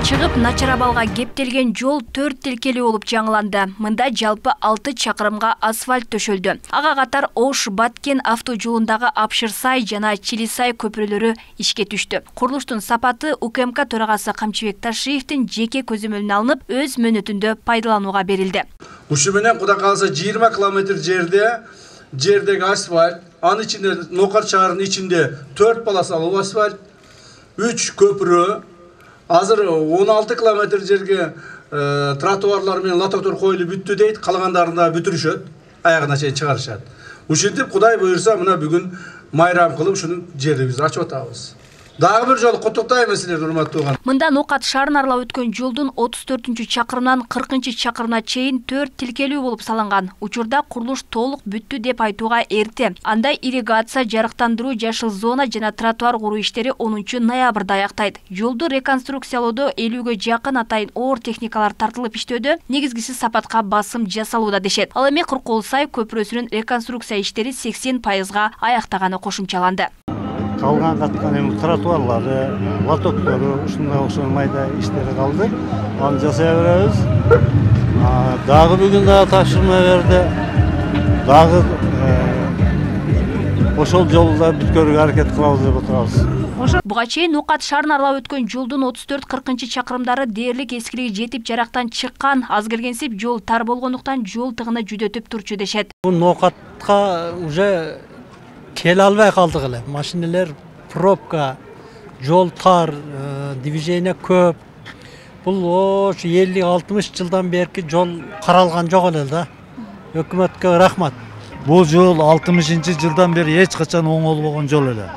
чыгып, Начарабалга кептелген жол 4 тилкелүү болуп жаңыланды. Мында жалпы 6 чакырымга асфальт төшөлдү. Ага катар Ош-Баткен автожолундагы Апшырсай жана Чилисай көпүрөлөрү ишке түштү. Курулуштун сапаты УКМК төрагасы Камчыбек Ташиевдин жеке көзөмөлүнө алынып, өз мөөнөтүндө пайдаланууга берилди. Ушу менен кудай кааласа 20 километр жердеги асфальт, анын ичинде Нокар шаарынын ичинде 4 полосалуу асфальт, 3 көпүрө, азыр 16 километр жерге тротуарлар менен лотоктор коюлуп бүттү дейт, калгандарында бүтүрүшөт, аягына чейин чыгарышат. Ушинтип Кудай буйрса мына бүгүн майрам кылып ушунун жерибизди ачып атабыз. Дагы бир жолу куттуктайм силерди, урматтуу тууган. Мында Нокат шаарын аралап өткөн жолдун 34-чакырымдан 40-чакырымына чейин 4 тилкелүү болуп салынган. Учурда курулуш толук бүттү деп айтууга эрте. Анда ирригация, жарыктандыруу, жашыл зона жана тротуар куруу иштери 10-ноябрда аяктайт. Жолду реконструкциялоодо 50ге жакын атайын оор техникалар тартылып иштөөдө, негизгиси сапатка басым жасалууда дешет. Ал эми Кыркоолсай көпүрөсүнүн реконструкция иштери 80%га аяктаганы кошумчаланды. Калган каткан тротуарлары, лотоктору, ушундай майда иштери калды. Аны жасай беребиз. Дагы бүгүн дагы тапшырма берди. Дагы ошол жолду бүткөрүүгө аракет кылабыз деп отурабыз. Буга чейин Нокат шаарын аралап өткөн жолдун 34-40 чакырымдары дээрлик эскилиги жетип жарактан чыккан, аз келгенсип жол тар болгондуктан жол тыгыны жүдөтүп турчу дешет. Нокатка уже келе албай калдык эле. Машиналар пробка, жол тар, движение көп. Бул ош 50-60 жылдан берки жол каралган жок эле да. Өкмөткө рахмат. Бул жол 60 жылдан бери эч качан оңолбогон жол эле.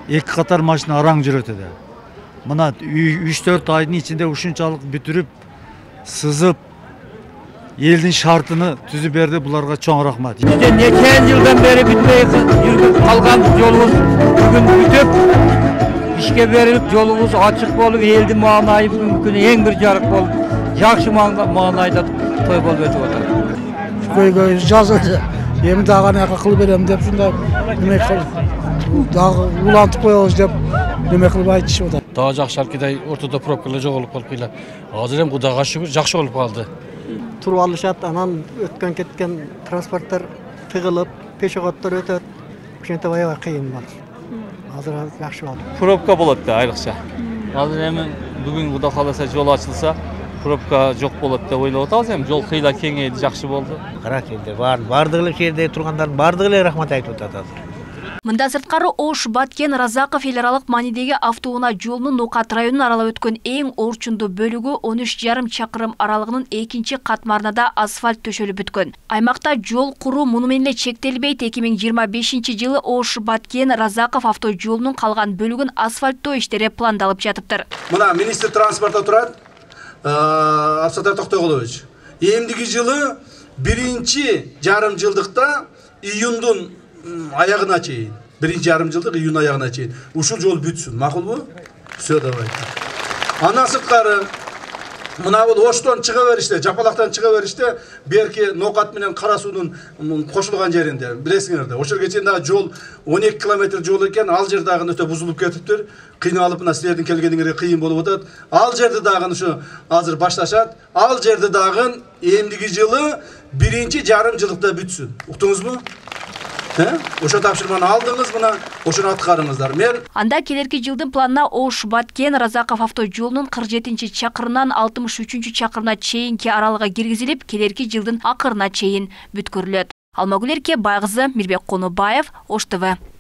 Эки катар машина араң жүрөт эле. Мына 3-4 айдын ичинде ушунчалык бүтүрүп, сызып, элдин шартыны түзүп берди, буларга чоң рахмат. Нече жылдан бери бүтпөй жүрүп калган жолубуз бүгүн бүтүп, ишке берилип, жолубуз ачык болуп, элдин маанайы бүгүн эң бир жарык болуп, жакшы маанайда той болуп өтүп атат. Көйгөй жазылды. Эми дагы аны кылып берем деп ушундай неме кылып, дагы улантып коебуз деп неме кылып айтышып атат. Дагы жакшы аркедай ортодо пробкалар жоголуп калып кыйла. Азыр эми Кудайга шүгүр жакшы болуп калды. Туруп алышат, анан өткөн кеткен транспорттор тыгылып, пешеходдор өтөт. Ошентип аябай кыйын болду. Азыр жакшы болду. Пробка болот да айрыкча. Азыр эми бүгүн Кудай кааласа жол ачылса, пробка жок болот деп ойлоп атабыз. Эми жол кыйла кеңейди, жакшы болду. Рахмет. Бардык эле жерде тургандардын бардыгы эле рахмат айтып атат азыр. Мында сырткары Ош-Баткен Разаков эл аралык маанидеги автоунаа жолунун Нокат районун аралап өткөн эң орчундуу бөлүгү 13,5 чакырым аралыгынын экинчи катмарында да асфальт төшөлүп бүткөн. Аймакта жол куруу муну менен эле чектелбейт. 2025-жылы Ош-Баткен Разаков автожолунун калган бөлүгүн асфальттоо иштери пландалып жатыптыр. Мына министр транспортто турат, Абсатар Токтоголович. Эмдиги жылы биринчи жарым жылдыкта июндун аягына чейин, биринчи жарым жылдык июнь аягына чейин ушул жол бүтсүн. Макулбу? Все, давайте. Андан сырткары мына бул Оштон чыга бериште, Жапалактан чыга бериште, берки Нокат менен Кара суунун кошулган жеринде, билесиңерде. Ошол чейин дагы жол 12 километр жол экен, ал жер дагы өтө бузулуп кетиптир. Кыйналып мына силердин келгениңерге кыйын болуп атат. Ал жерди дагы ушу азыр башташат. Ал жерди дагы эмдиги жылы биринчи жарым жылдыкта бүтсүн. Уктуңузбу? Ошо тапшырманы алдыңыз, мына ошону аткарыңыздар. Анда келерки жылдын планына Ош-Баткен Разаков автожолунун 47-чакырымдан 63-чакырымына чейинки аралыгы киргизилип, келерки жылдын акырына чейин бүткөрүлөт. Алмагүл Эрке, Байгызы, Мирбек Конобаев, Ош ТВ.